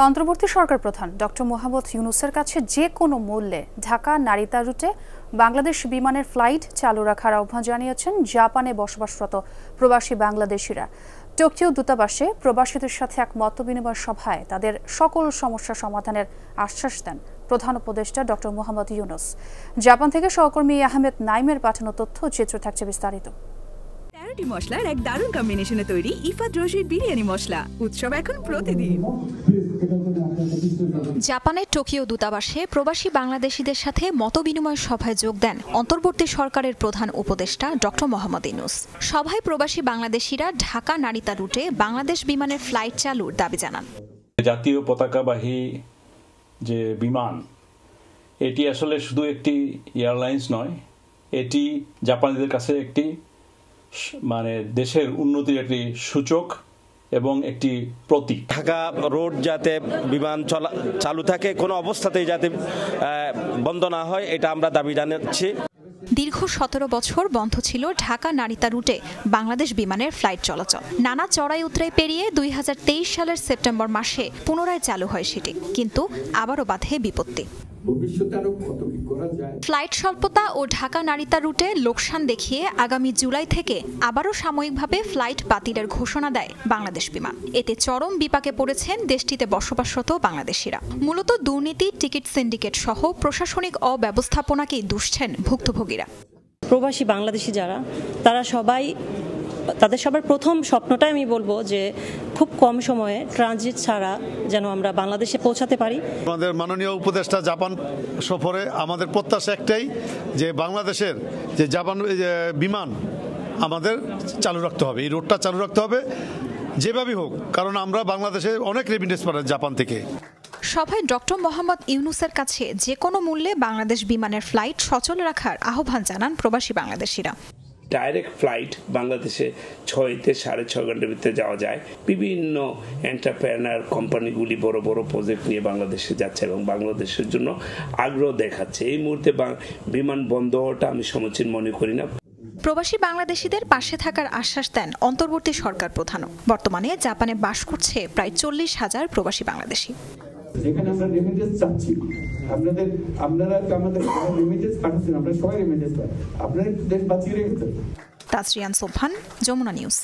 অন্তর্বর্তী সরকার প্রধান ডক্টর মোহাম্মদ ইউনূসের কাছে যে কোনো মূল্যে ঢাকা নারিতা রুটে বাংলাদেশ বিমানের ফ্লাইট চালু রাখার আহ্বান জানিয়েছেন জাপানে বসবাসরত প্রবাসী বাংলাদেশিরা। টোকিও দূতাবাসে প্রবাসীদের সাথে এক মতবিনিময় সভায় তাদের সকল সমস্যা সমাধানের আশ্বাস দেন প্রধান উপদেষ্টা ডক্টর মোহাম্মদ ইউনূস। জাপান থেকে সহকর্মী আহমেদ নাইমের পাঠানো তথ্য চিত্র থাকছে বিস্তারিত। 13টি মশলার এক দারুণ কম্বিনেশনে তৈরি ইফাত রশিদ বিরিয়ানি মশলা। উৎসব এখন প্রতিদিন। জাপানের টোকিও দূতাবাসে প্রবাসী বাংলাদেশিদের সাথে মতবিনিময় সভায় যোগ দেন অন্তর্বর্তী সরকারের প্রধান উপদেষ্টা ডক্টর মোহাম্মদ ইউনূস। সভায় প্রবাসী বাংলাদেশিরা ঢাকা নারিতা রুটে বাংলাদেশ বিমানের ফ্লাইট চালুর দাবি জানান। জাতীয় পতাকাবাহী যে বিমান, এটি আসলে শুধু একটি এয়ারলাইন্স নয়, এটি জাপানিদের কাছে একটি দেশের উন্নতির একটি সূচক এবং একটি প্রতীক। ঢাকা রোড যাতে বিমান চালু থাকে, কোনো অবস্থাতেই যাতে বন্ধ না হয়, এটা আমরা দাবি জানাচ্ছি। দীর্ঘ 17 বছর বন্ধ ছিল ঢাকা নারিতা রুটে বাংলাদেশ বিমানের ফ্লাইট চলাচল। নানা চড়াই উতরাই পেরিয়ে 2023 সালের সেপ্টেম্বর মাসে পুনরায় চালু হয় সেটি, কিন্তু আবারও বাধে বিপত্তি। ফ্লাইট স্বল্পতা ও ঢাকা নারিতা রুটে লোকসান দেখিয়ে আগামী জুলাই থেকে আবারও সাময়িকভাবে ফ্লাইট বাতিলের ঘোষণা দেয় বাংলাদেশ বিমান। এতে চরম বিপাকে পড়েছেন দেশটিতে বসবাসরত বাংলাদেশিরা। মূলত দুর্নীতি, টিকিট সিন্ডিকেট সহ প্রশাসনিক অব্যবস্থাপনাকেই দুষছেন ভুক্তভোগীরা। প্রবাসী বাংলাদেশি যারা, তারা তাদের সবার প্রথম স্বপ্নটাই আমি বলবো যে খুব কম সময়ে ট্রানজিট ছাড়া যেন আমরা বাংলাদেশে পৌঁছাতে পারি। আমাদের মাননীয় উপদেষ্টা জাপান সফরে আমাদের প্রত্যাশা একটাই, যে বাংলাদেশের যে জাপান বিমান আমাদের চালু রাখতে হবে, এই রুটটা চালু রাখতে হবে যেভাবেই হোক, কারণ আমরা বাংলাদেশে অনেক রেমিটেন্স পাঠাই জাপান থেকে। সভায় ডক্টর মোহাম্মদ ইউনূসের কাছে যে কোনো মূল্যে বাংলাদেশ বিমানের ফ্লাইট সচল রাখার আহ্বান জানান প্রবাসী বাংলাদেশিরা। ডাইরেক্ট ফ্লাইট বাংলাদেশে 6 থেকে 6.5 ঘন্টার ভিতরে যাওয়া যায়। বিভিন্ন এন্টারপ্রেনার কোম্পানিগুলি বড় বড় প্রজেক্ট নিয়ে বাংলাদেশে যাচ্ছে এবং বাংলাদেশের জন্য আগ্রহ দেখাচ্ছে। এই মুহূর্তে বিমান বন্ধ হওয়াটা আমি সমীচীন মনে করি না। প্রবাসী বাংলাদেশিদের পাশে থাকার আশ্বাস দেন অন্তর্বর্তী সরকার প্রধানও। বর্তমানে জাপানে বাস করছে প্রায় 40,000 প্রবাসী বাংলাদেশি। যেখানে আমরা রেমিটেন্স চাচ্ছি, আপনারা আমাদের রেমিটেন্স পাঠাচ্ছেন, আমরা সবাই রেমিটেন্স পাই, আপনারা দেশ বাঁচিয়ে রেখেছেন। তাসরিয়ান সোবহান, যমুনা নিউজ।